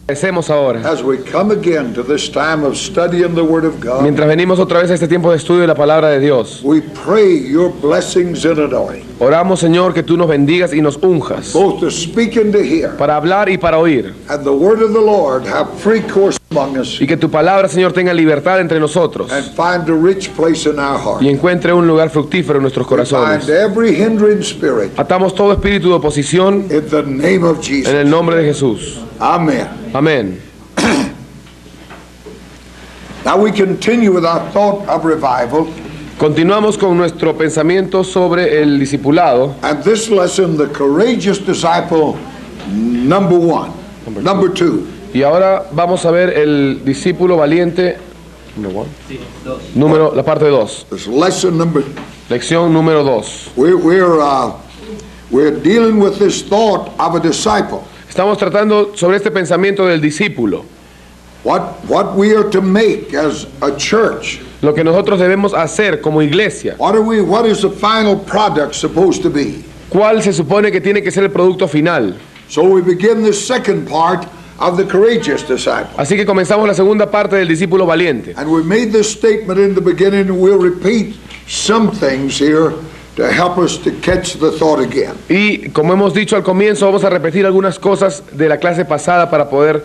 Agradecemos ahora, As we come again to this time of studying the Word of God, mientras venimos otra vez a este tiempo de estudio de la palabra de Dios, we pray your blessings and anointing, oramos, Señor, que tú nos bendigas y nos unjas both to speak and to hear, para hablar y para oír, and the Word of the Lord have free course among us, y que tu palabra, Señor, tenga libertad entre nosotros and find a rich place in our heart. y encuentre un lugar fructífero en nuestros Bind corazones. every hindering spirit Atamos todo espíritu de oposición in the name of en Jesus. el nombre de Jesús. Amen. Amén. Now we continue with our thought of revival, Continuamos con nuestro pensamiento sobre el discipulado. and this lesson, the courageous disciple, number one. Number two. Y ahora vamos a ver el discípulo valiente, número, la parte 2. This lesson number. Lección número 2. We're dealing with this thought of a disciple. Estamos tratando sobre este pensamiento del discípulo. What we are to make as a church. Lo que nosotros debemos hacer como iglesia. What is the final product supposed to be? ¿Cuál se supone que tiene que ser el producto final? So we begin the second part of the courageous disciple. Así que comenzamos la segunda parte del discípulo valiente. And we made this statement in the beginning, and we'll repeat some things here to help us to catch the thought again. Y como hemos dicho al comienzo, vamos a repetir algunas cosas de la clase pasada para poder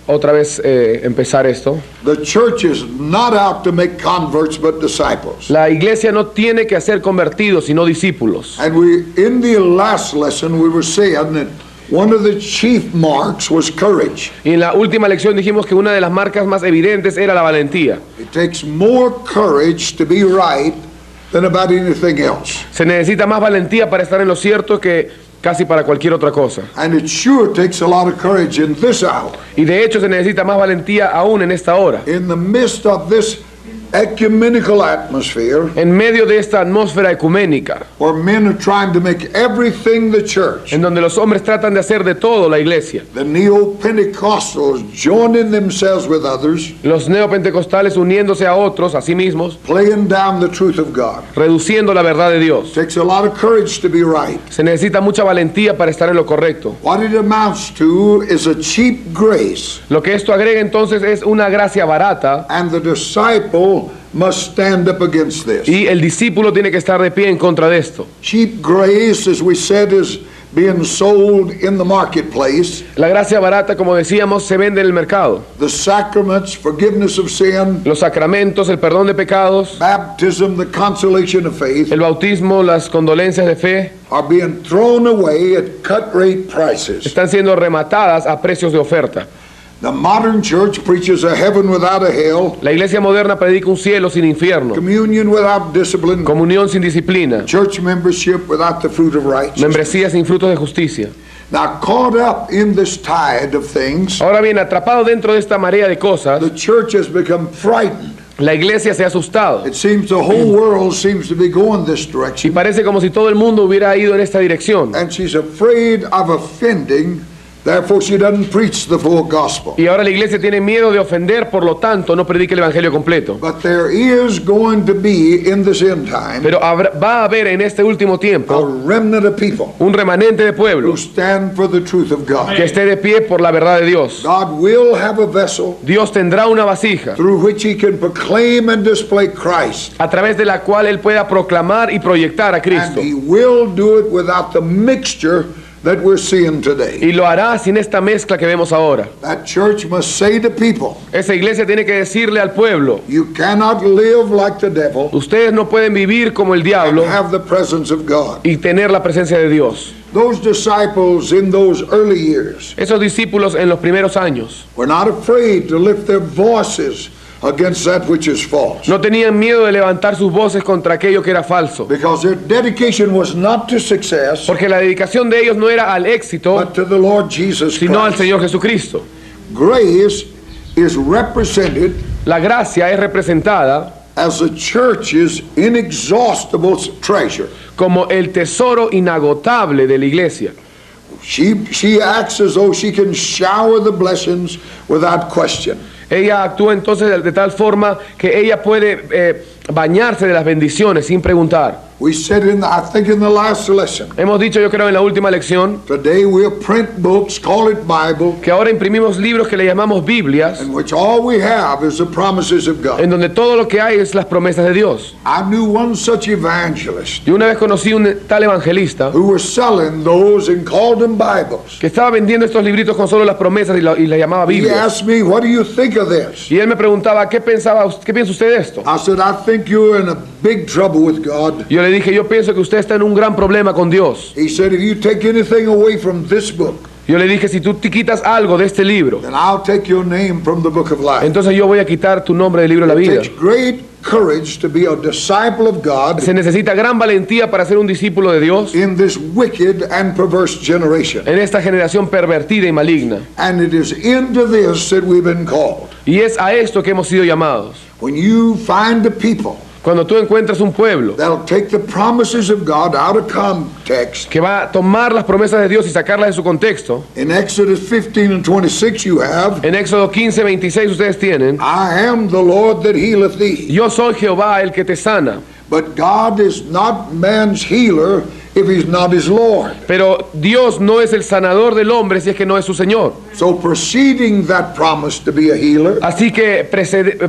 otra vez empezar esto. The church is not out to make converts but disciples. La iglesia no tiene que hacer convertidos, sino discípulos. And in the last lesson, we were saying that one of the chief marks was courage. Y en la última lección dijimos que una de las marcas más evidentes era la valentía. It takes more courage to be right than about anything else. Se necesita más valentía para estar en lo cierto que casi para cualquier otra cosa. And it sure takes a lot of courage in this hour. Y de hecho se necesita más valentía aún en esta hora. In the midst of this ecumenical atmosphere, En medio de esta atmósfera ecuménica, where men are trying to make everything the church, en donde los hombres tratan de hacer de todo la iglesia, the neo-Pentecostals joining themselves with others, los neopentecostales uniéndose a otros, a sí mismos, playing down the truth of God. reduciendo la verdad de Dios. Takes a lot of courage to be right. Se necesita mucha valentía para estar en lo correcto. What it amounts to is a cheap grace, Lo que esto agrega entonces es una gracia barata, and the disciple must stand up against this. y el discípulo tiene que estar de pie en contra de esto. Cheap grace, as we said, is being sold in the marketplace. La gracia barata, como decíamos, se vende en el mercado. The sacraments, forgiveness of sin, Los sacramentos, el perdón de pecados, baptism, the consolation of faith, el bautismo, las condolencias de fe, are being thrown away at cut rate prices. están siendo rematadas a precios de oferta. The modern church preaches a heaven without a hell, La iglesia moderna predica un cielo sin infierno, communion without discipline, comunión sin disciplina, church membership without the fruit of righteousness. membresía sin frutos de justicia. Now, caught up in this tide of things, Ahora bien, atrapado dentro de esta marea de cosas, the church has become frightened. la iglesia se ha asustado It seems the whole world seems to be going this y direction, parece como si todo el mundo hubiera ido en esta dirección. and she's afraid of offending, therefore she doesn't preach the full gospel. Y ahora la iglesia tiene miedo de ofender, por lo tanto no predica el evangelio completo. But there is going to be, in this end time, Pero va a haber en este último a tiempo remnant of people un remanente de who pueblo stand for the truth of God. que esté de pie por la verdad de Dios. God will have a vessel Dios tendrá una vasija through which he can proclaim and display Christ. a través de la cual él pueda proclamar y proyectar a And Cristo. he will do it without the mixture that we're seeing today. Y lo hará sin esta mezcla que vemos ahora. That church must say to people, Esa iglesia tiene que decirle al pueblo: you cannot live like the devil ustedes no pueden vivir como el and diablo have the presence of God. y tener la presencia de Dios. Those disciples in those early years Esos discípulos en los primeros años were not afraid to lift their voices against that which is false, no tenían miedo de levantar sus voces contra aquello que era falso, because their dedication was not to success porque la dedicación de ellos no era al éxito, but to the Lord Jesus sino al Christ. Señor Jesucristo. Grace is represented La gracia es representada as the church's inexhaustible treasure. como el tesoro inagotable de la iglesia. She acts as though she can shower the blessings without question. Ella actúa entonces de tal forma que ella puede bañarse de las bendiciones sin preguntar. We said I think in the last lesson, Hemos dicho, yo creo, en la última lección, today we'll print books, call it Bible, que ahora imprimimos libros que le llamamos Biblias, in which all we have is the promises of God. en donde todo lo que hay es las promesas de Dios. I knew one such evangelist Yo una vez conocí un tal evangelista who was selling those and called them Bibles. que estaba vendiendo estos libritos con solo las promesas y la llamaba He Biblia. asked me, what do you think of this? Y él me preguntaba, ¿qué piensa usted de esto? I said, I think you're in a big trouble with God. Yo le dije, yo pienso que usted está en un gran problema con Dios. He said, if you take anything away from this book, Yo le dije, si tú te quitas algo de este libro, then I'll take your name from the book of life. entonces yo voy a quitar tu nombre del libro de la It vida. takes great courage to be a disciple of God Se necesita gran valentía para ser un discípulo de Dios in this wicked and perverse generation. en esta generación pervertida y maligna. And it is into this that we've been called. Y es a esto que hemos sido llamados. When you find a people Cuando tú encuentras un pueblo that'll take the promises of God out of context, que va a tomar las promesas de Dios y sacarlas de su contexto, in Exodus 15 and 26 you have, en Éxodo 15, 26 ustedes tienen, I am the Lord that healeth thee. yo soy Jehová el que te sana. But God is not man's healer if he's not his Lord. Pero Dios no es el sanador del hombre si es que no es su Señor. So preceding that promise to be a healer, Así que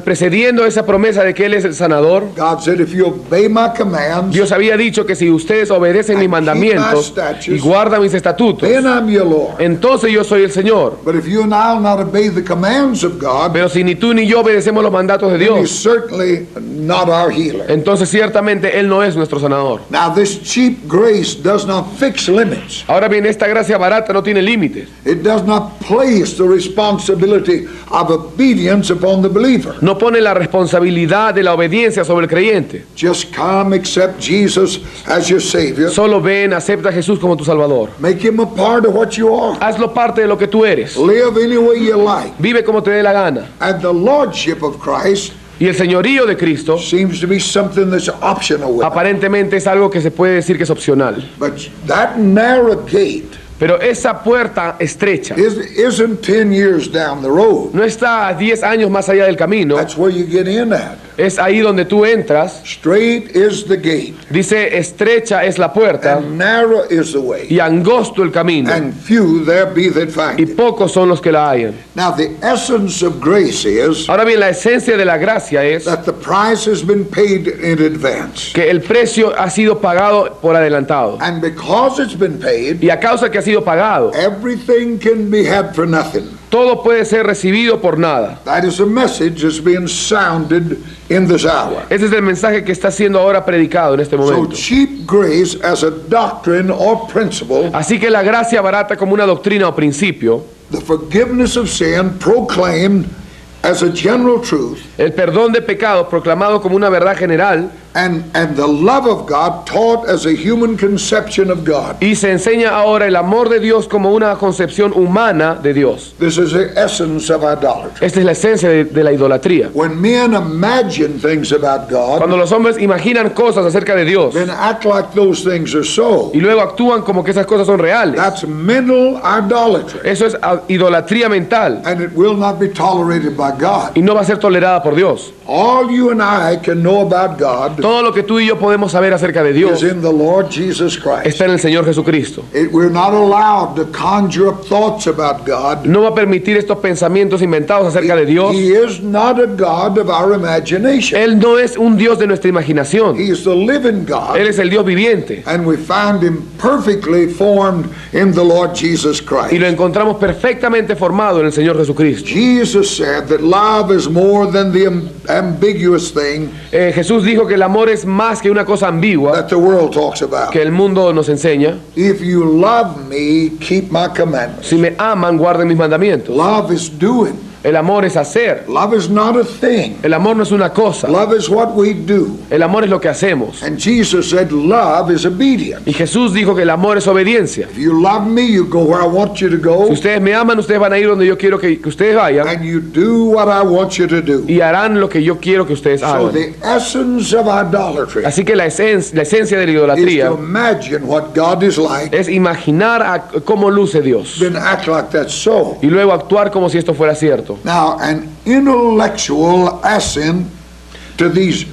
precediendo esa promesa de que Él es el sanador, God said, if you obey my commands, Dios había dicho que si ustedes obedecen mis mandamientos y guardan mis estatutos, then I'm your Lord. entonces yo soy el Señor. But if you and I will not obey the commands of God, Pero si ni tú ni yo obedecemos los mandatos de then he's Dios, certainly not our healer. entonces ciertamente Él no es nuestro sanador. Now this cheap grace does not fix limits. Ahora bien, esta gracia barata no tiene límites. It does not place the responsibility of obedience upon the believer. No pone la responsabilidad de la obediencia sobre el creyente. Just come, accept Jesus as your Savior. Solo ven, acepta a Jesús como tu Salvador. Make him a part of what you are. Hazlo parte de lo que tú eres. Live any way you like. Vive como te dé la gana. And the Lordship of Christ Y el señorío de Cristo seems to be something that's optional with it. aparentemente es algo que se puede decir que es opcional. But that narrow gate Pero esa puerta estrecha isn't 10 years down the road. no está a 10 años más allá del camino. That's where you get in at. Es ahí donde tú entras. Straight is the gate, Dice, estrecha es la puerta and narrow is the way, y angosto el camino. and few there be that find Y it. pocos son los que la hallan. Now the essence of grace is Ahora bien, la esencia de la gracia es that the price has been paid in advance. que el precio ha sido pagado por adelantado. And because it's been paid, Y a causa que ha sido pagado, everything can be had for nothing. todo puede ser recibido por nada. That is a message that's being sounded in this hour. Ese es el mensaje que está siendo ahora predicado en este So momento. cheap grace as a doctrine or principle, Así que la gracia barata como una doctrina o principio, the forgiveness of sin proclaimed as a general truth, el perdón de pecados proclamado como una verdad general, and the love of God taught as a human conception of God. y se enseña ahora el amor de Dios como una concepción humana de Dios. This is the essence of idolatry. Esta es la esencia de la idolatría. When men imagine things about God, Cuando los hombres imaginan cosas acerca de Dios then act like those things are so. y luego actúan como que esas cosas son reales, That's mental idolatry, eso es idolatría mental and it will not be tolerated by God. y no va a ser tolerada por Dios. All you and I can know about God Todo lo que tú y yo podemos saber acerca de is Dios in the Lord Jesus Christ. está en el Señor Jesucristo. We're not allowed to conjure up thoughts about God. No va a permitir estos pensamientos inventados acerca de Dios. He is not a God of our imagination. Él no es un Dios de nuestra imaginación. He is the living God, Él es el Dios viviente. and we find him perfectly formed in the Lord Jesus Y lo Christ. encontramos perfectamente formado en el Señor Jesucristo. Jesus said that love is more than the ambiguous thing Jesús dijo que el amor es más que una cosa ambigua that the world talks about. que el mundo nos enseña. If you love me, keep my commandments. Si me aman, guarden mis mandamientos. Love is doing. El amor es hacer. Love is not a thing. El amor no es una cosa. Love is what we do. El amor es lo que hacemos. And Jesus said love is obedience. Y Jesús dijo que el amor es obediencia. If you love me, you go where I want you to Si go, ustedes me aman, ustedes van a ir donde yo quiero que ustedes vayan and you do what I want you to do. y harán lo que que yo quiero que ustedes So hagan. the essence of idolatry Así que la esencia de la is idolatría to imagine what God is like, es imaginar cómo luce Dios then act like that's so. y luego actuar como si esto fuera cierto. Now, an intellectual assent to these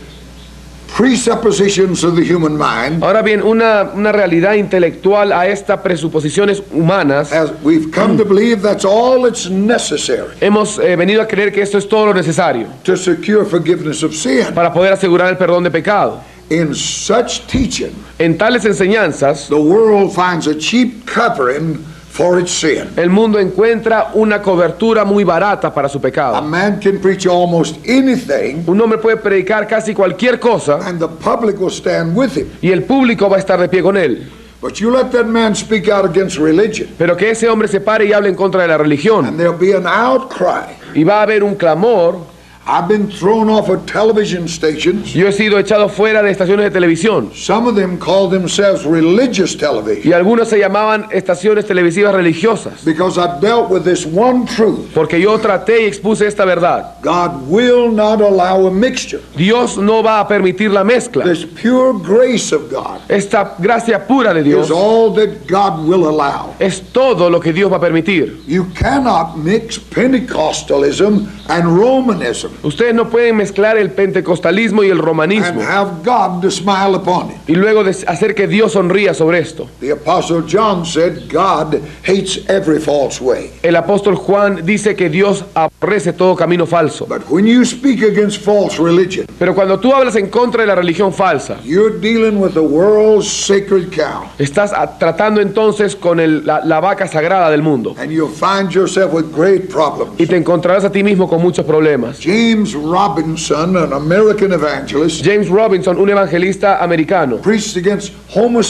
presuppositions of the human mind, Ahora bien, una realidad intelectual a estas presuposiciones humanas, as we've come to believe that's all that's necessary hemos venido a creer que esto es todo lo necesario to secure forgiveness of sin. para poder asegurar el perdón de pecado. In such teaching, En tales enseñanzas, the world finds a cheap covering for its sin. el mundo encuentra una cobertura muy barata para su A pecado. man can preach almost anything, Un hombre puede predicar casi cualquier cosa and the public will stand with him. y el público va a estar de pie con él. But you let that man speak out against religion, Pero que ese hombre se pare y hable en contra de la religión and there'll be an outcry. y va a haber un clamor. I've been thrown off of television stations. Yo he sido echado fuera de estaciones de televisión Some of them call themselves religious television y algunos se llamaban estaciones televisivas religiosas because I dealt with this one truth. porque yo traté y expuse esta verdad. God will not allow a mixture. Dios no va a permitir la mezcla. This pure grace of God Esta gracia pura de is Dios all that God will allow. es todo lo que Dios va a permitir. You cannot mix Pentecostalism and Romanism Ustedes no pueden mezclar el pentecostalismo y el and romanismo have God to smile upon it. y luego hacer que Dios sonría sobre esto. The Apostle John said God hates every false way. El apóstol Juan dice que Dios aborrece todo camino falso. But when you speak against false religion, Pero cuando tú hablas en contra de la religión falsa, you're dealing with the world's sacred cow. estás tratando entonces con la vaca sagrada del mundo And you'll find yourself with great problems. y te encontrarás a ti mismo con muchos problemas. James Robinson, an American evangelist, James Robinson, un evangelista americano, preached against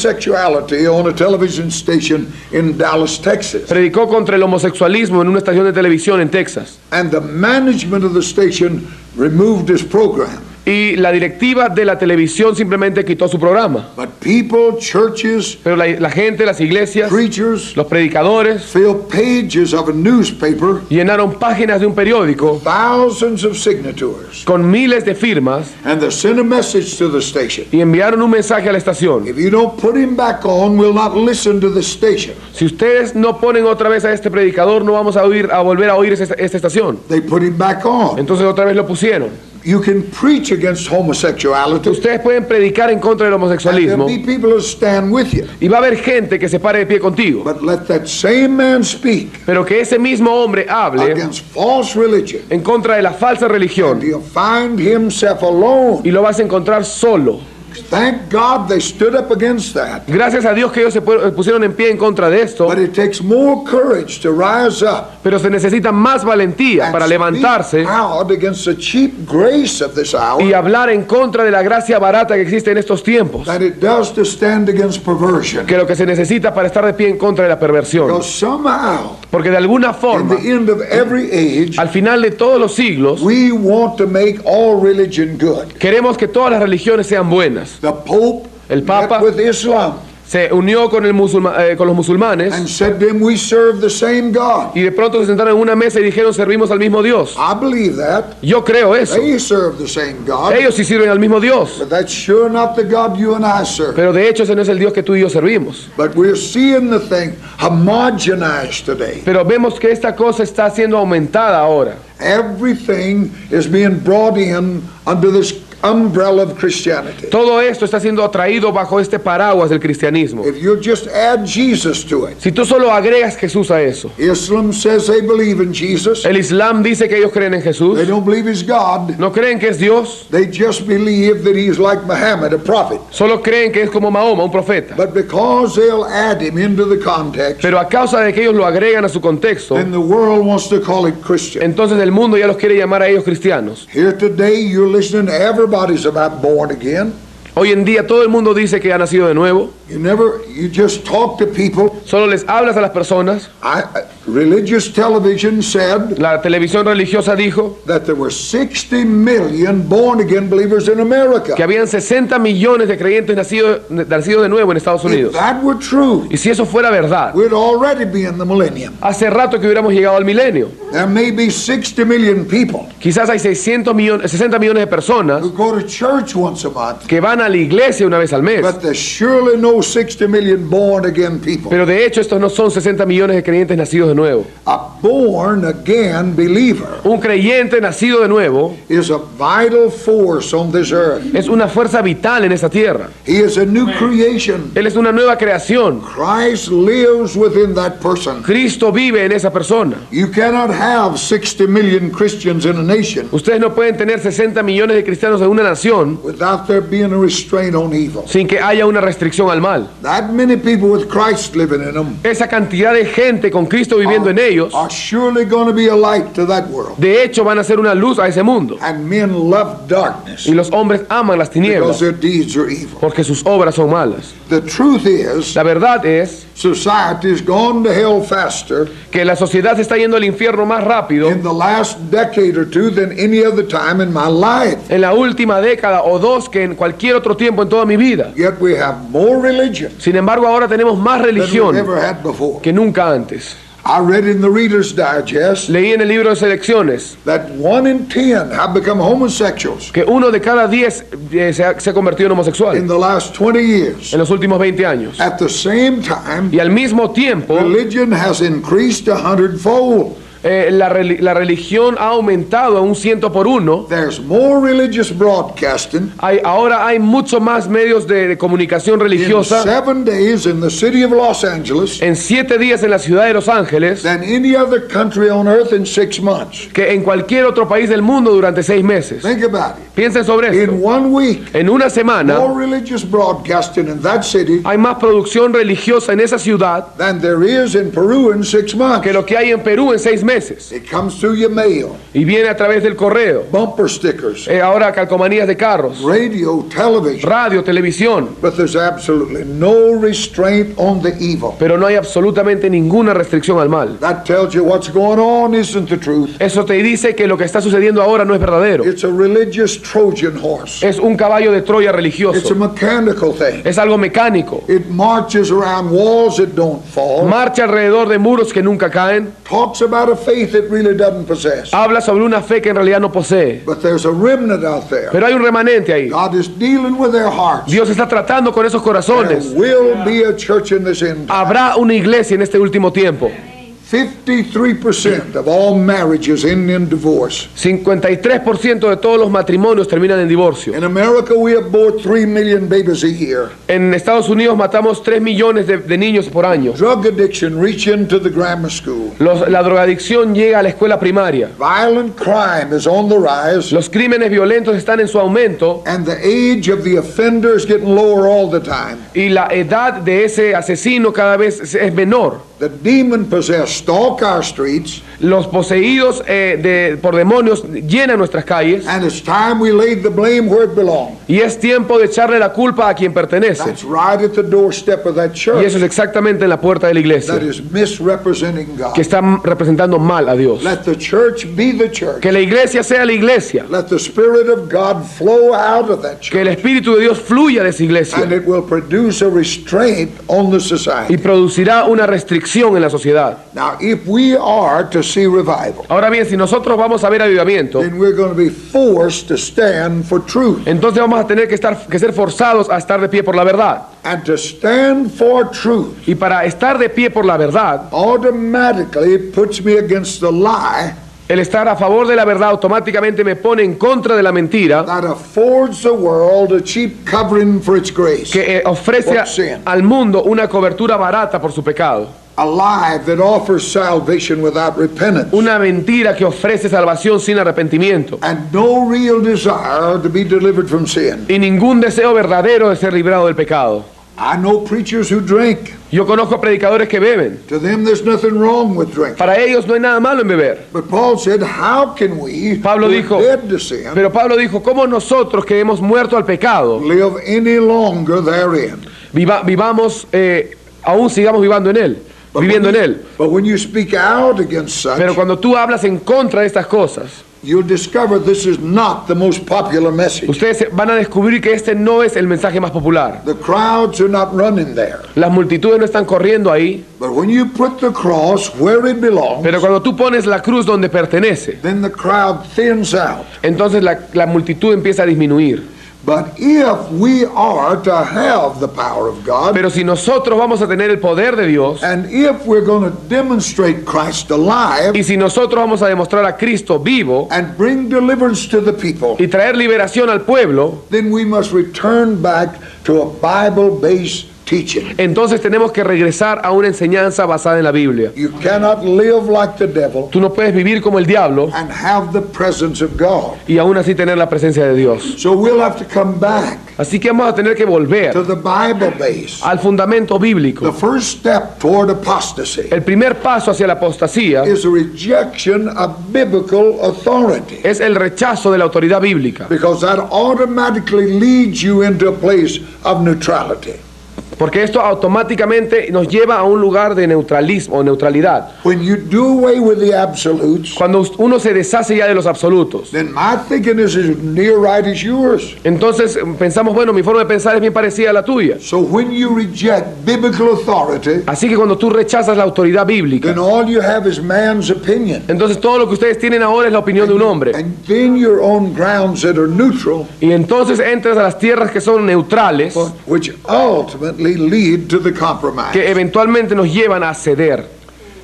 homosexuality on a television station in Dallas, Texas. predicó contra el homosexualismo en una estación de televisión en Texas. And the management of the station removed his program. Y la directiva de la televisión simplemente quitó su programa. But people, churches, Pero la gente, las iglesias, preachers los predicadores fill pages of a newspaper, llenaron páginas de un periódico thousands of signatures, con miles de firmas and they sent a message to the station. y enviaron un mensaje a la estación. If you don't put him back on, we'll not listen to the station. Si ustedes no ponen otra vez a este predicador, no vamos a volver a oír esta estación. They put him back on. Entonces otra vez lo pusieron. You can preach against homosexuality, Ustedes pueden predicar en contra del and there'll homosexualismo be people who stand with you. y va a haber gente que se pare de pie contigo. But let that same man speak Pero que ese mismo hombre hable against false religion, en contra de la falsa and religión he'll find himself alone. y lo vas a encontrar solo. Thank God they stood up against that. Gracias a Dios que ellos se pusieron en pie en contra de esto, But it takes more courage to rise up pero se necesita más valentía and para speak levantarse out against the cheap grace of this hour y hablar en contra de la gracia barata que existe en estos tiempos, that it does to stand against perversion. que lo que se necesita para estar de pie en contra de la perversión. Because somehow, Porque de alguna in forma, the end of every age, al final de todos los siglos, we want to make all religion good. queremos que todas las religiones sean buenas. The Pope El Papa met with Islam se unió con con los musulmanes and said to them, we serve the same God. y de pronto se sentaron en una mesa y dijeron, servimos al mismo Dios. I believe that. Yo creo eso. They serve the same God. Ellos sí sirven al mismo Dios. But that's sure not the God you and I serve. Pero de hecho ese no es el Dios que tú y yo servimos. But we're seeing the thing homogenized today. Pero vemos que esta cosa está siendo aumentada ahora. Everything is being brought in under this umbrella of Christianity. Todo esto está siendo atraído bajo este paraguas del cristianismo. If you just add Jesus to it, Si tú solo agregas Jesús a eso, Islam says they believe in Jesus. el Islam dice que ellos creen en Jesús, They don't believe he's God. no creen que es Dios, They just believe that he's like Muhammad, a prophet. solo creen que es como Mahoma, un profeta. But because they'll add him into the context, Pero a causa de que ellos lo agregan a su contexto, then the world wants to call it Christian. entonces el mundo ya los quiere llamar a ellos cristianos. Here today, you're listening to everybody's about born again. Hoy en día todo el mundo dice que ha nacido de nuevo. You just talk to people. Solo les hablas a las personas. Religious television said La televisión religiosa dijo that there were 60 million born-again believers in America. que habían 60 millones de creyentes nacidos de nuevo en Estados If Unidos. that were true, Y si eso fuera verdad, we'd already be in the millennium. hace rato que hubiéramos llegado al milenio. There may be 60 million people Quizás hay 60 millones de personas who go to church once a month, que van a la iglesia una vez al mes. but there's surely no 60 million born-again people. Pero de hecho estos no son 60 millones de creyentes nacidos de nuevo. A born-again believer Un creyente nacido de nuevo is a vital force on this earth. es una fuerza vital en esta tierra. He is a new creation. Él es una nueva creación. Christ lives within that person. Cristo vive en esa persona. You cannot have 60 million Christians in a nation Ustedes no pueden tener 60 millones de cristianos en una nación without there being a restraint on evil. sin que haya una restricción al mal. That many people with Christ living in them Esa cantidad de gente con Cristo viviendo en ellos, are surely going to be a light to that world. de hecho van a ser una luz a ese mundo. And men love darkness Y los hombres aman las because tinieblas their deeds are evil. porque sus obras son malas. The truth is, La verdad es society has gone to hell faster que la sociedad se está yendo al infierno más rápido in the last decade or two than any other time in my life. en la última década o dos que en cualquier otro tiempo en toda mi vida. Yet we have more religion Sin embargo, ahora tenemos más than we've religión ever had before. que nunca antes. I read in the Reader's Digest Leí en el libro de selecciones that 1 in 10 have become homosexuals que 1 de cada 10 se ha convertido en homosexual in the last 20 years. en los últimos 20 años. At the same time, Y al mismo tiempo, religion has increased 100-fold. la religión ha aumentado a un 100 por 1. There's more religious broadcasting Ahora hay mucho más medios de comunicación in religiosa 7 days in the city of Los Angeles en 7 días en la ciudad de Los Ángeles than any other country on earth in 6 months. que en cualquier otro país del mundo durante 6 meses. Think about it. Piensen sobre esto. In 1 week, En una semana more religious broadcasting in that city hay más producción religiosa en esa ciudad than there is in Peru in 6 months. que lo que hay en Perú en 6 meses. It comes through your mail, Y viene a través del correo. bumper stickers, Ahora calcomanías de carros, radio, television. radio, televisión. But there's absolutely no restraint on the evil. Pero no hay absolutamente ninguna restricción al mal. That tells you what's going on isn't the truth. Eso te dice que lo que está sucediendo ahora no es verdadero. It's a religious Trojan horse. Es un caballo de Troya It's a religioso. mechanical thing. Es algo mecánico. It marches around walls that don't fall. Marcha alrededor de muros que nunca caen. Talks about a faith it really doesn't possess. Habla sobre una fe que en realidad no posee. But there's a remnant out there. Pero hay un remanente ahí. God is dealing with their hearts. Dios está tratando con esos corazones. There will be a church in this end time. Habrá una iglesia en este último tiempo. 53% of all marriages end in divorce. 53% de todos los matrimonios terminan en divorcio. In America, we abort 3 million babies a year. En Estados Unidos matamos 3 millones de niños por año. Drug addiction reach into the grammar school. La drogadicción llega a la escuela primaria. Violent crime is on the rise, Los crímenes violentos están en su aumento and the age of the offender is getting lower all the time. y la edad de ese asesino cada vez es menor. The demon-possessed stalk our streets, Los poseídos por demonios llenan nuestras calles and it's time we laid the blame where it belongs. y es tiempo de echarle la culpa a quien pertenece. That's right at the doorstep of that Y church eso es exactamente en la puerta de la iglesia, that is misrepresenting que God. está representando mal a Dios. Let the church be the church. Que la iglesia sea la iglesia, Let the Spirit of God flow out of that que el church, Espíritu de Dios fluya de esa and iglesia it will produce a restraint on the y society. producirá una restricción en la sociedad. Now, if we are to see revival, Ahora bien, si nosotros vamos a ver avivamiento, then we're going to be forced to stand for truth. entonces vamos a tener que ser forzados a estar de pie por la verdad. And to stand for truth Y para estar de pie por la verdad, automatically puts me against the lie el estar a favor de la verdad automáticamente me pone en contra de la mentira that affords the world a cheap covering for its grace. que ofrece For sin. al mundo una cobertura barata por su pecado. A lie that offers salvation without repentance. Una mentira que ofrece salvación sin arrepentimiento. And no real desire to be delivered from sin. Y ningún deseo verdadero de ser librado del pecado. I know preachers who drink. Yo conozco predicadores que beben. To them, there's nothing wrong with drinking. Para ellos no hay nada malo en beber. But Paul said, how can we, Pablo who are dijo, dead to sin, Pero Pablo dijo, ¿cómo nosotros que hemos muerto al pecado, live any longer therein? vivamos, aún sigamos viviendo en él? Viviendo en él. But when you speak out against such, Pero cuando tú hablas en contra de estas cosas, you'll discover this is not the most popular message. ustedes van a descubrir que este no es el mensaje más popular. The crowds are not running there. Las multitudes no están corriendo ahí, But when you put the cross where it belongs, pero cuando tú pones la cruz donde pertenece, then the crowd thins out. entonces la multitud empieza a disminuir. But if we are to have the power of God, Pero si nosotros vamos a tener el poder de Dios, and if we're going to demonstrate Christ alive y si nosotros vamos a demostrar a Cristo vivo and bring deliverance to the people, y traer liberación al pueblo, then we must return back to a Bible-based teaching. entonces tenemos que regresar a una enseñanza basada en la Biblia. You cannot live like the devil Tú no puedes vivir como el diablo and have the presence of God. y aún así tener la presencia de Dios. So we'll have to come back Así que vamos a tener que volver to the Bible base. al fundamento bíblico. The first step toward apostasy El primer paso hacia la apostasía is a rejection of biblical authority, es el rechazo de la autoridad bíblica, because that automatically leads you into a place of neutrality. porque esto automáticamente nos lleva a un lugar de neutralismo o neutralidad. When you do away with the absolutes, Cuando uno se deshace ya de los absolutos, then my thinking is as near right as yours. entonces pensamos, bueno, mi forma de pensar es bien parecida a la tuya. So when you reject biblical authority, Así que cuando tú rechazas la autoridad bíblica, then all you have is man's opinion. entonces todo lo que ustedes tienen ahora es la opinión de un hombre. And then your own grounds that are neutral, Y entonces entras a las tierras que son neutrales, which ultimately lead to the compromise. que eventualmente nos llevan a ceder.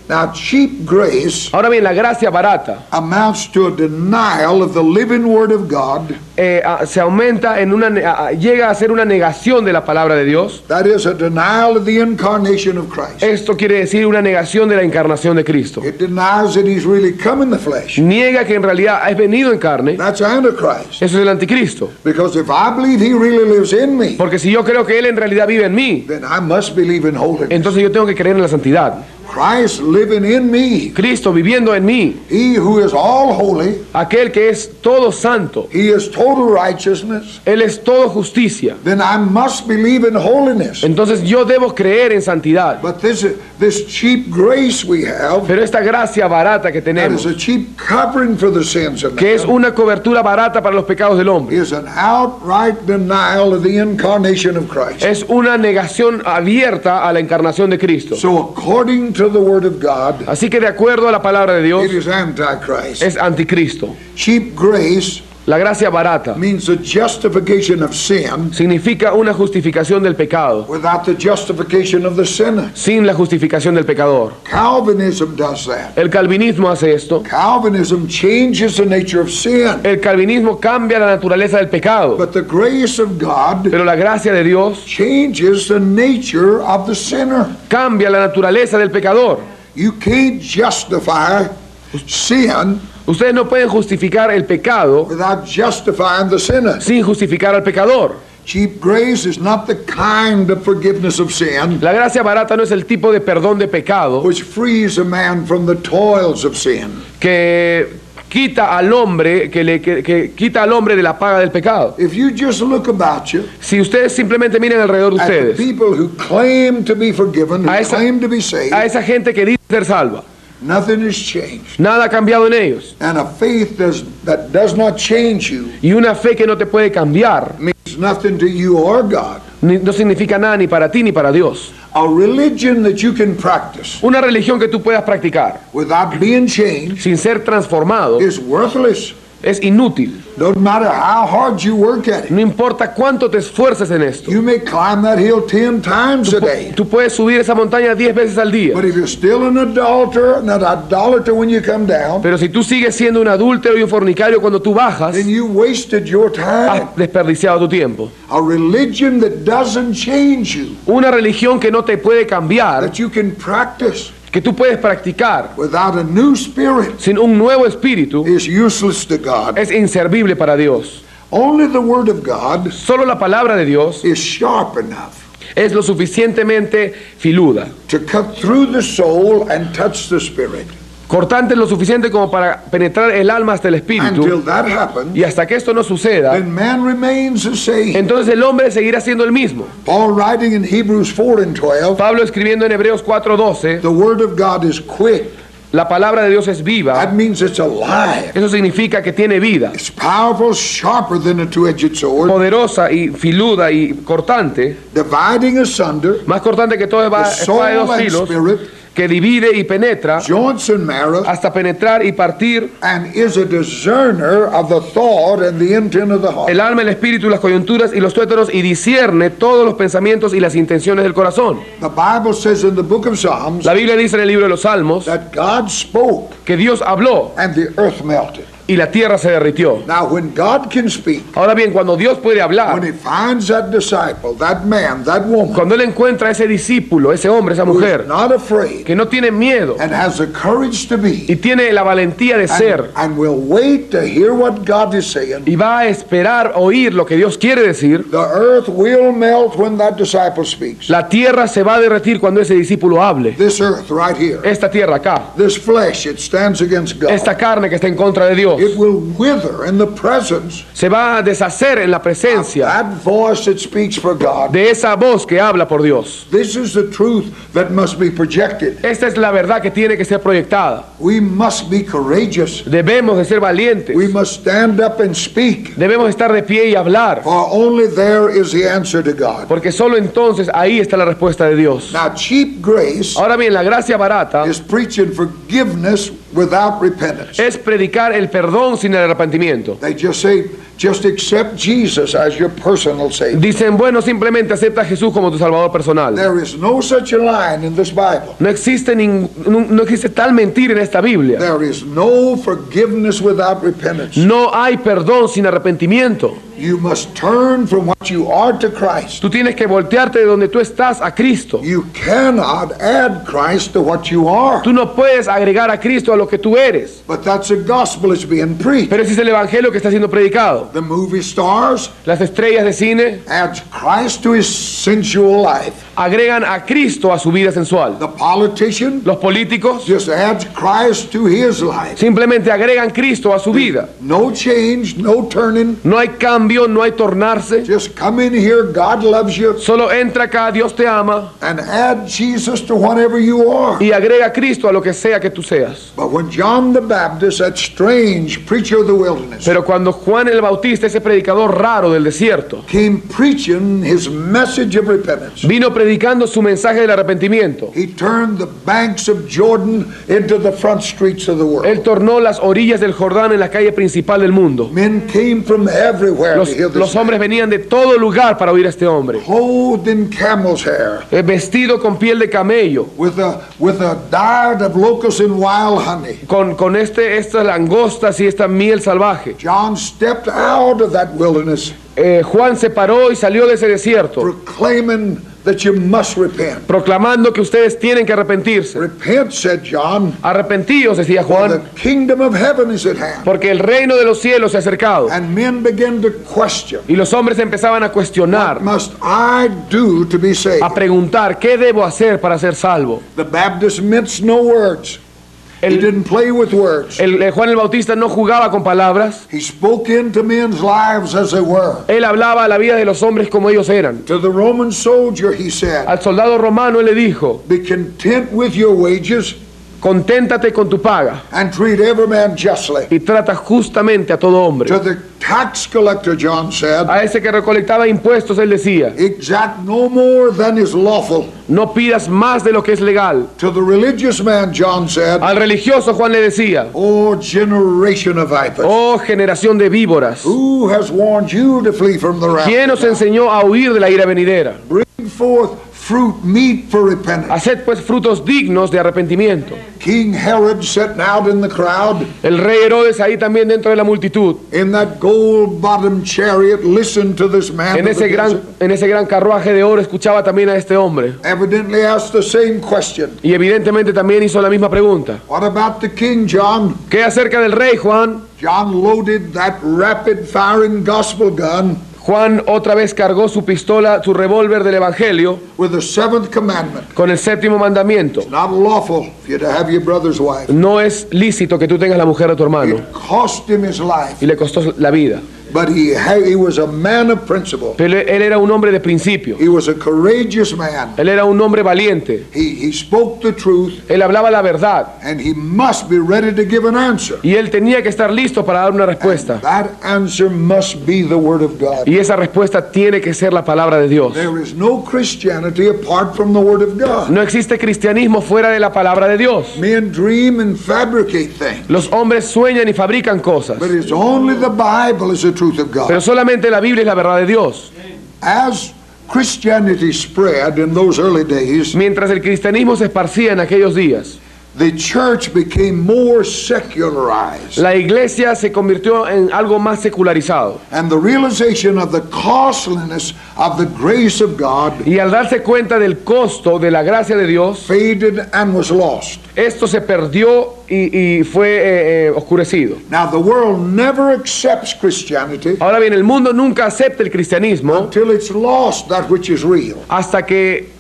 Now, cheap grace Ahora bien, la gracia barata amounts to a denial of the living Word of God, se aumenta en llega a ser una negación de la palabra de Dios. that is, a denial of the incarnation of Christ. Esto quiere decir una negación de la encarnación de Cristo. It denies that He's really come in the flesh. Niega que en realidad es venido en carne. That's Antichrist. Eso es el anticristo. Because if I believe He really lives in me, Porque si yo creo que Él en realidad vive en mí, then I must believe in holiness. entonces yo tengo que creer en la santidad. Christ living in me, Cristo viviendo en mí, He who is all holy, aquel que es todo santo, He is total righteousness, Él es todo justicia. then I must believe in holiness. Entonces yo debo creer en santidad. But this cheap grace we have, Pero esta gracia barata que that tenemos, is a cheap covering for the sins of que es man, una cobertura barata para los pecados del hombre, is an outright denial of the incarnation of Christ. es una negación abierta a la encarnación de Cristo. So according to the Word of God, Así que de acuerdo a la palabra de Dios, it is Antichrist. es anticristo. Cheap grace La gracia barata means the justification of sin significa una justificación del pecado, without the justification of the sinner. sin la justificación del pecador. Calvinism does that. El calvinismo hace esto. Calvinism changes the nature of sin. El calvinismo cambia la naturaleza del pecado, But the grace of God pero la gracia de Dios changes the nature of the sinner. cambia la naturaleza del pecador. You can't justify sin Ustedes no pueden justificar el pecado without justifying the sinner. sin justificar al pecador. Cheap grace is not the kind of forgiveness of sin La gracia barata no es el tipo de perdón de pecado which frees a man from the toils of sin. que quita al hombre que quita al hombre de la paga del pecado. If you just look about you Si ustedes simplemente miran alrededor de at the ustedes people who claim to be forgiven, a who esa, claim to be saved, a esa gente que dice ser salva, nothing has changed. nada ha cambiado en ellos. And a faith that does not change you Y una fe que no te puede cambiar means nothing to you or God. no significa nada ni para ti ni para Dios. A religion that you can practice Una religión que tú puedas practicar without being changed sin ser transformado is worthless. es inútil. Doesn't matter how hard you work at it. No importa cuánto te esfuerces en esto. You may climb that hill 10 times a day. Tú puedes subir esa montaña 10 veces al día. But if you're still an adulterer, not idolater when you come down, Pero si tú sigues siendo un adúltero y un fornicario cuando tú bajas, then you wasted your time. has desperdiciado tu tiempo. A religion that doesn't change you, Una religión que no te puede cambiar, that you can practice que tú puedes practicar without a new spirit, sin un nuevo espíritu, is useless to God. es inservible para Dios. Only the Word of God Solo la palabra de Dios is sharp enough es lo suficientemente filuda. to cut through the soul and touch the spirit. Cortante lo suficiente como para penetrar el alma hasta el espíritu. Until that happens, Y hasta que esto no suceda, then man remains the same. entonces el hombre seguirá siendo el mismo. Paul writing in Hebrews 4:12, Pablo escribiendo en Hebreos 4:12, the word of God is quick. la palabra de Dios es viva. That means it's alive. Eso significa que tiene vida. It's powerful, sharper than a two-edged sword, Poderosa y filuda y cortante. dividing asunder Más cortante que todo the espada de dos soul and filos. spirit, Que divide y penetra joints and marrow, hasta penetrar y partir and is a discerner of the thought and the intent of the heart. el alma, el espíritu, las coyunturas y los tuétanos, y discierne todos los pensamientos y las intenciones del corazón. The Bible says in the book of Psalms La Biblia dice en el libro de los Salmos that God spoke que Dios habló and the earth melted. y la tierra se derritió. Now, when God can speak, Ahora bien, cuando Dios puede when hablar, He finds that disciple, that man, that woman, cuando Él encuentra a ese discípulo, ese hombre, esa who mujer, is not afraid que no tiene miedo and has the courage to be, y tiene la valentía de ser and will wait to hear what God is saying, y va a esperar oír lo que Dios quiere decir, the earth will melt when that disciple speaks. la tierra se va a derretir cuando ese discípulo hable. This earth right here, Esta tierra acá, this flesh, it stands against God. esta carne que está en contra de Dios, It will wither in the presence se va a deshacer en la of presencia that voice that speaks for God. de esa voz que habla por Dios. This is the truth that must be projected. Esta es la verdad que tiene que ser proyectada. We must be courageous. Debemos de ser valientes. We must stand up and speak, Debemos estar de pie y hablar, for only there is the answer to God. porque solo entonces ahí está la respuesta de Dios. Now, cheap grace Ahora bien, la gracia barata is preaching forgiveness without repentance. es predicar el perdón sin el arrepentimiento. They just say, just accept Jesus as your personal Savior. Dicen, bueno, simplemente acepta a Jesús como tu Salvador personal. There is no such a line in this Bible. No existe tal mentira en esta Biblia. There is no forgiveness without repentance. No hay perdón sin arrepentimiento. You must turn from what you are to Christ. Tú tienes que voltearte de donde tú estás a Cristo. You cannot add Christ to what you are. Tú no puedes agregar a Cristo a lo que tú eres. But that's the gospel that's being preached. Pero ese es el evangelio que está siendo predicado. The movie stars Las estrellas de cine adds Christ to his sensual life. agregan a Cristo a su vida sensual. The politician Los políticos just adds Christ to his life. simplemente agregan Cristo a su vida. No change, no turning. No hay cambio, no hay tornarse. Just come in here, God loves you, Solo entra acá, Dios te ama, and add Jesus to whatever you are. y agrega a Cristo a lo que sea que tú seas. But when John the Baptist, that strange preacher of the wilderness, Pero cuando Juan el Bautista, ese predicador raro del desierto, came preaching his message of repentance, vino predicando su mensaje del arrepentimiento, he turned the banks of Jordan into the front streets of the world. él tornó las orillas del Jordán en la calle principal del mundo. Men came from everywhere to hear Los this hombres venían de todo lugar para oír a este hombre, man. Clothed in camel's hair, vestido con piel de camello, with a diet of locusts and wild honey. con estas langostas y esta miel salvaje. John stepped out of that wilderness, Juan se paró y salió de ese desierto, proclaiming that you must repent. proclamando que ustedes tienen que arrepentirse. Repent, said John, Arrepentíos, decía for Juan, the kingdom of heaven is at hand. porque el reino de los cielos se ha acercado. And men began to question, Y los hombres empezaban a what cuestionar, must I do to be saved? a preguntar, ¿qué debo hacer para ser salvo? The Baptist minced no words. He El, didn't play with words. Juan el Bautista no jugaba con palabras, He spoke into men's lives as they were. él hablaba a la vida de los hombres como ellos eran. To the Roman soldier, he said, Al soldado romano él le dijo, be content with your wages conténtate con tu paga and treat every man justly. y trata justamente a todo hombre. To the tax collector, John said, A ese que recolectaba impuestos él decía, exact no more than is lawful. no pidas más de lo que es legal. To the religious man, John said, Al religioso Juan le decía, O generation of vipers, oh generación de víboras, who has warned you to flee from the wrath? ¿quién os enseñó a huir de la ira venidera? Bring forth fruit meet for repentance. Haced pues frutos dignos de arrepentimiento. King Herod sitting out in the crowd El rey Herodes ahí también dentro de la multitud, in that gold-bottomed chariot listened to this man. en of the desert. ese gran carruaje de oro, escuchaba también a este hombre. Evidently asked the same question. Y evidentemente también hizo la misma pregunta. What about the king, John? ¿Qué acerca del rey, Juan? John loaded that rapid-firing gospel gun Juan otra vez cargó su pistola, su revólver del Evangelio with the seventh commandment. con el séptimo mandamiento. Not lawful for you to have your brother's wife. No es lícito que tú tengas la mujer de tu hermano. It cost him his life, Y le costó la vida. but he was a man of principle. Pero él era un hombre de principio. He was a courageous man. Él era un hombre valiente. He spoke the truth, Él hablaba la verdad. and he must be ready to give an answer. Y él tenía que estar listo para dar una respuesta. That answer must be the Word of God. Y esa respuesta tiene que ser la palabra de Dios. There is no Christianity apart from the Word of God. No existe cristianismo fuera de la palabra de Dios. Men dream and fabricate things, Los hombres sueñan y fabrican cosas. but it's only the Bible is the truth of God. Pero solamente la Biblia es la verdad de Dios. As Christianity spread in those early days, Mientras el cristianismo se esparcía en aquellos días, the church became more secularized. la iglesia se convirtió en algo más secularizado. And the realization of the costliness of the grace of God Y al darse cuenta del costo de la gracia de Dios, faded and was lost. esto se perdió y fue oscurecido. Now, the world never accepts Christianity Ahora bien, el mundo nunca acepta el cristianismo until it's lost that which is real. hasta que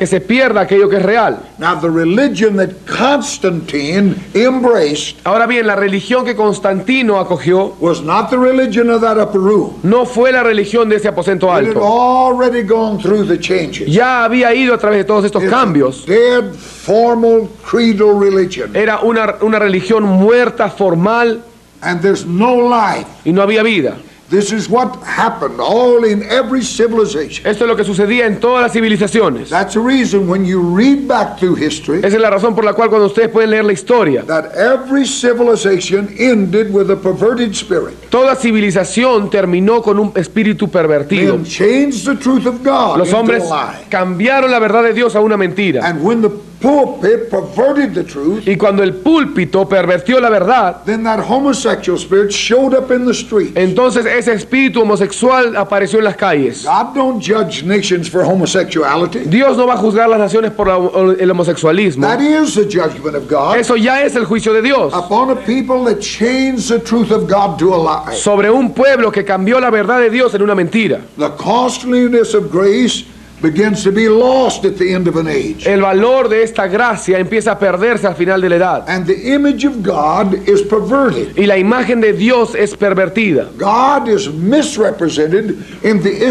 se pierda aquello que es real. Now, the religion that Constantine embraced Ahora bien, la religión que Constantino acogió was not the religion of that upper room. no fue la religión de ese aposento It had alto. already gone through the changes. Ya había ido a través de todos estos It's cambios. a dead, formal, creedal religion. Era una religión muerta, formal, And there's no life. y no había vida. This is what happened all in every civilization. Esto es lo que sucedía en todas las civilizaciones. That's the reason when you read back through history, Esa es la razón por la cual cuando ustedes pueden leer la historia, that every civilization ended with a perverted spirit. toda civilización terminó con un espíritu pervertido. Men changed the truth of God Los into hombres a lie. cambiaron la verdad de Dios a una mentira. And when the pulpit perverted the truth, Y cuando el púlpito pervertió la verdad, then that homosexual spirit showed up in the street. entonces ese espíritu homosexual apareció en las calles. God don't judge nations for homosexuality. Dios no va a juzgar las naciones por el homosexualismo. That is the judgment of God Eso ya es el juicio de Dios upon a people that changed the truth of God to a lie. sobre un pueblo que cambió la verdad de Dios en una mentira. The costliness of grace begins to be lost at the end of an age. El valor de esta gracia empieza a perderse al final de la edad. And the image of God is perverted. Y la imagen de Dios es pervertida. God is misrepresented in the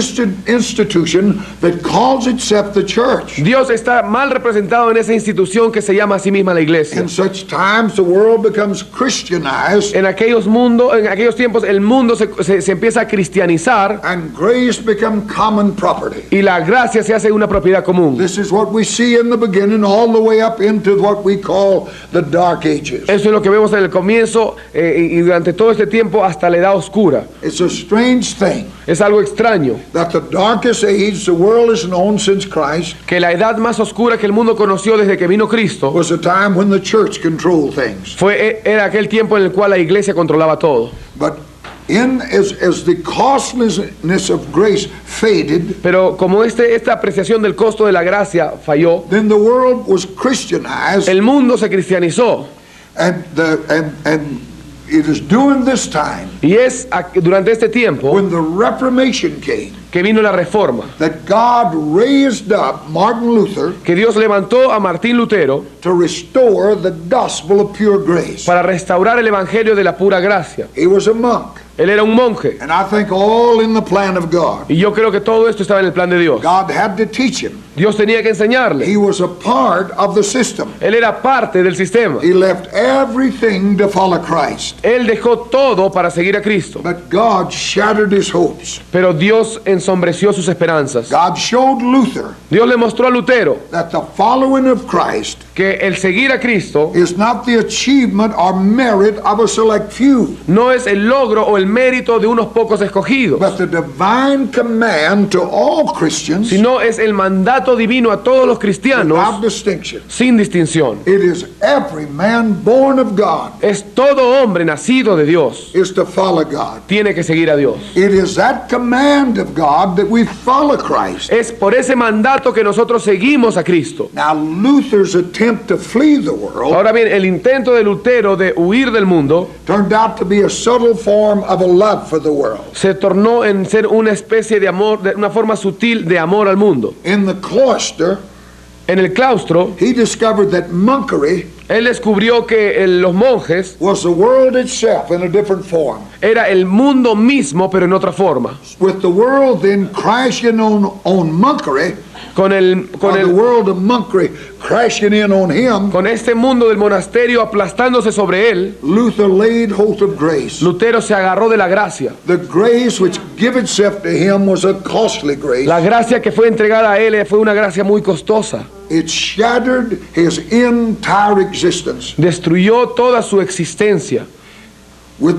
institution that calls itself the church. Dios está mal representado en esa institución que se llama a sí misma la iglesia. In such times, the world becomes Christianized En aquellos tiempos el mundo se empieza a cristianizar and grace become common property. y la gracia se hace una propiedad común. This is what we see in the beginning all the way up into what we call the Dark Ages. Eso es lo que vemos en el comienzo y durante todo este tiempo hasta la edad oscura. It's a strange thing Es algo extraño that the darkest age the world has known since Christ que la edad más oscura que el mundo conoció desde que vino Cristo was a time when the church controlled things. era aquel tiempo en el cual la iglesia controlaba todo. But as the costliness of grace faded, Pero como esta apreciación del costo de la gracia falló, then the world was Christianized, el mundo se cristianizó. and it is during this time Y es durante este tiempo when the Reformation came que vino la reforma, that God raised up Martin Luther que Dios levantó a Martín Lutero to restore the gospel of pure grace. para restaurar el evangelio de la pura gracia. He was a monk, Él era un monje. and I think all in the plan of God. Y yo creo que todo esto estaba en el plan de Dios. God had to teach him. Dios tenía que enseñarle. He was a part of the system. Él era parte del sistema. He left everything to follow Christ. Él dejó todo para seguir a Cristo. But God shattered his hopes. Pero Dios ensombreció sus esperanzas. God showed Luther Dios le mostró a Lutero that the following of Christ que el seguir a Cristo is not the achievement or merit of a select few, no es el logro o el mérito de unos pocos escogidos, but the divine command to all Christians sino es el mandato divino a todos los without cristianos distinction. sin distinción. It is every man born of God Es todo hombre nacido de Dios. is to follow God. Tiene que seguir a Dios. It is that command of God God that we follow Christ. Es por ese mandato que nosotros seguimos a Cristo. Now, Luther's attempt to flee the world Ahora bien, el intento de Lutero de huir del mundo turned out to be a subtle form of a love for the world. se tornó en ser una especie de amor, de una forma sutil de amor al mundo. In the cloister, En el claustro, he discovered that monkery él descubrió que los monjes was the world itself in a different form, era el mundo mismo, pero en otra forma. with the world then crashing on monkery, Con the world of monkery crashing in on him. con este mundo del monasterio aplastándose sobre él, Luther laid hold of grace. Lutero se agarró de la gracia. The grace which gave itself to him was a costly grace. La gracia que fue entregada a él fue una gracia muy costosa. It shattered his entire existence. Destruyó toda su existencia. With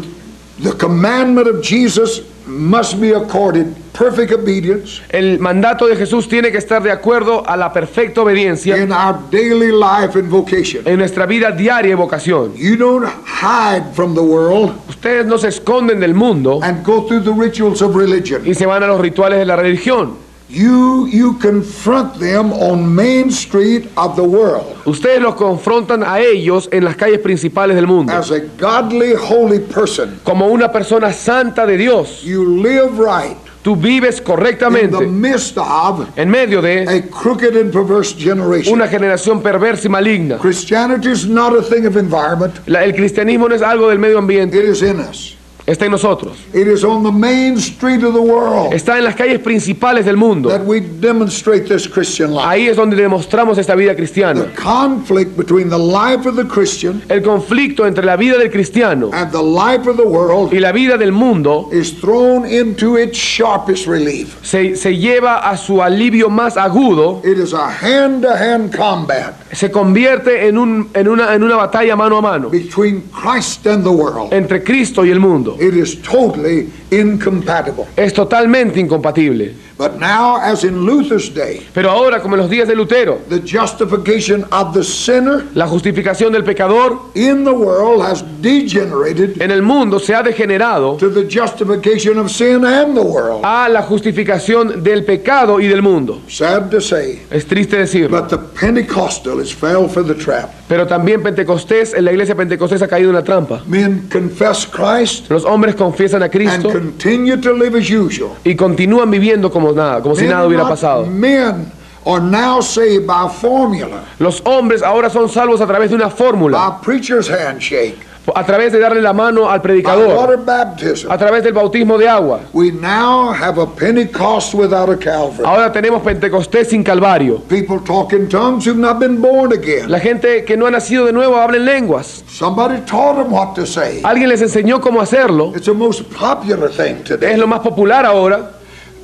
the commandment of Jesus must be accorded perfect obedience El mandato de Jesús tiene que estar de acuerdo a la perfecta obediencia in our daily life and vocation. en nuestra vida diaria y vocación. You don't hide from the world Ustedes no se esconden del mundo and go through the rituals of religion. y se van a los rituales de la religión. You confront them on Main Street of the world Ustedes los confrontan a ellos en las calles principales del mundo. as a godly, holy person. Como una persona santa de Dios, You live right tú vives in correctamente the midst of en medio de a crooked and perverse generation. una generación perversa y maligna. Christianity is not a thing of environment. El cristianismo no es algo del medio ambiente, It is in us. está en nosotros. It is on the main street of the world Está en las calles principales del mundo. that we demonstrate this Christian life. Ahí es donde demostramos esta vida cristiana. The conflict between the life of the Christian El conflicto entre la vida del cristiano and the life of the world y la vida del mundo is thrown into its sharpest relief. se lleva a su alivio más agudo, It is a hand-to-hand combat se convierte en una batalla mano a mano between Christ and the world. entre Cristo y el mundo. It is totally incompatible. Es totalmente incompatible. But now, as in Luther's day, Pero ahora, como en los días de Lutero, the justification of the sinner la justificación del pecador in the world has degenerated en el mundo se ha degenerado to the justification of sin and the world. a la justificación del pecado y del mundo. Sad to say, Es triste decirlo, but the Pentecostalists fell for the trap. pero también Pentecostés, en la iglesia Pentecostés ha caído en la trampa. Men confess Christ Los hombres confiesan a and Cristo continue to live as usual. y continúan viviendo como nada, como si nada hubiera pasado. Men are now saved by formula, Los hombres ahora son salvos a través de una fórmula, by preacher's handshake, a través de darle la mano al by predicador, water baptism. a través del bautismo de agua. We now have a Pentecost without a Calvary. Ahora tenemos Pentecostés sin Calvario. People talk in tongues who've not been born again. La gente que no ha nacido de nuevo habla en lenguas. Somebody taught them what to say. Alguien les enseñó cómo hacerlo. It's the most popular thing Es today. lo más popular ahora.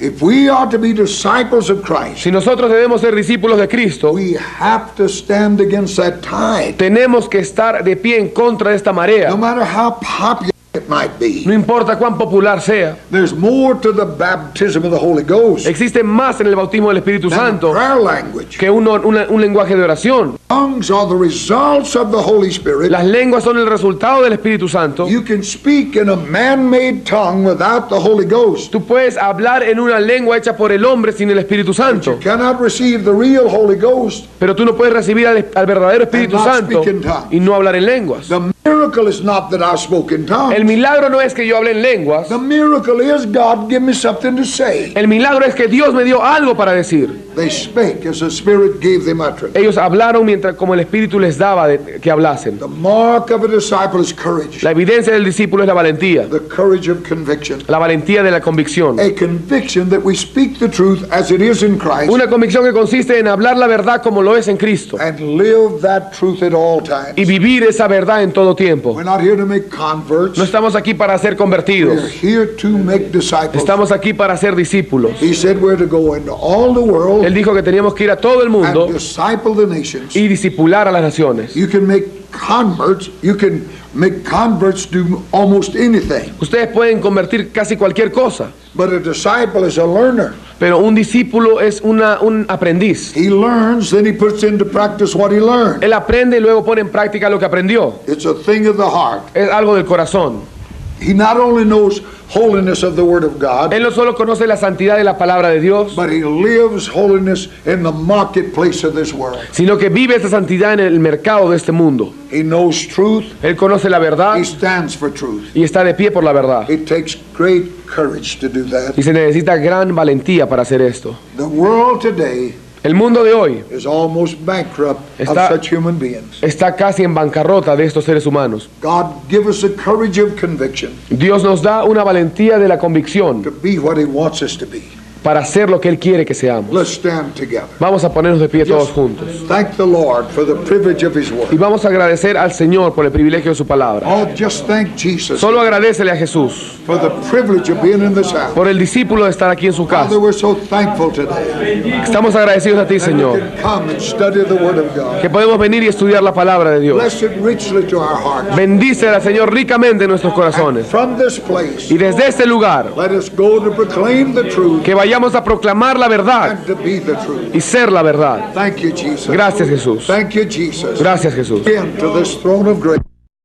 If we are to be disciples of Christ, Si nosotros debemos ser discípulos de Cristo, we have to stand against that tide. tenemos que estar de pie en contra de esta marea. No matter how popular it might be, No importa cuán popular sea. there's more to the baptism of the Holy Ghost Existe más en el bautismo del Espíritu than Santo prayer language. que un lenguaje de oración. Tongues are the results of the Holy Spirit. Las lenguas son el resultado del Espíritu Santo. You can speak in a man-made tongue without the Holy Ghost. Tú puedes hablar en una lengua hecha por el hombre sin el Espíritu Santo, You cannot receive the real Holy Ghost. pero tú no puedes recibir al verdadero Espíritu And not Santo speak in tongues. y no hablar en lenguas. The miracle is not that I spoke in El tongues. milagro no es que yo hable en lenguas. The miracle is God give me something to say. El milagro es que Dios me dio algo para decir. They spake as the Spirit gave them utterance. Ellos hablaron mientras como el Espíritu les daba que hablasen. The mark of a disciple is courage. La evidencia del discípulo es la valentía. The courage of conviction. La valentía de la convicción. A conviction that we speak the truth as it is in Christ Una convicción que consiste en hablar la verdad como lo es en Cristo and live that truth at all y times. vivir esa verdad en todo tiempo. We're not here to make converts. No estamos aquí para ser We're convertidos. here to make disciples. Estamos aquí para ser discípulos. He said we're to go into all the world Él dijo que teníamos que ir a todo el mundo and disciple the nations. y discipular a las naciones. You can make converts do almost anything, Ustedes pueden convertir casi cualquier cosa, but a disciple is a learner. pero un discípulo es un aprendiz. He learns, then he puts into practice what he learned. Él aprende y luego pone en práctica lo que aprendió. It's a thing of the heart. Es algo del corazón. He not only knows holiness of the Word of God, Él no solo conoce la santidad de la palabra de Dios, but he lives holiness in the marketplace of this world. sino que vive esa santidad en el mercado de este mundo. He knows truth. Él conoce la verdad He stands for truth. y está de pie por la verdad. It takes great courage to do that. Y se necesita gran valentía para hacer esto. The world today El mundo de hoy is almost bankrupt Está- of such human beings. está casi en bancarrota de estos seres humanos. God give us a courage of conviction Dios nos da una valentía de la convicción to be what he wants us to be. para ser lo que Él quiere que seamos. Let's stand together. Vamos a ponernos de pie todos Just juntos. thank the Lord for the privilege of his Y word. vamos a agradecer al Señor por el privilegio de su palabra. Oh, just thank Jesus Solo agradécele a Jesús for the privilege of being in this house. por el discípulo de estar aquí en su casa. Father, we're so thankful today Estamos agradecidos a ti, that we Señor, can come and study the word of God. que podemos venir y estudiar la palabra de Dios. Bless it richly to our hearts. Bendícela, Señor, ricamente en nuestros corazones. From this place, Y desde este lugar, let us go to proclaim the truth que vayamos a proclamar la verdad and to be the truth. y ser la verdad. Thank you, Jesus. Gracias, Jesús. Thank you, Jesus. Gracias, Jesús. Again to this throne of grace.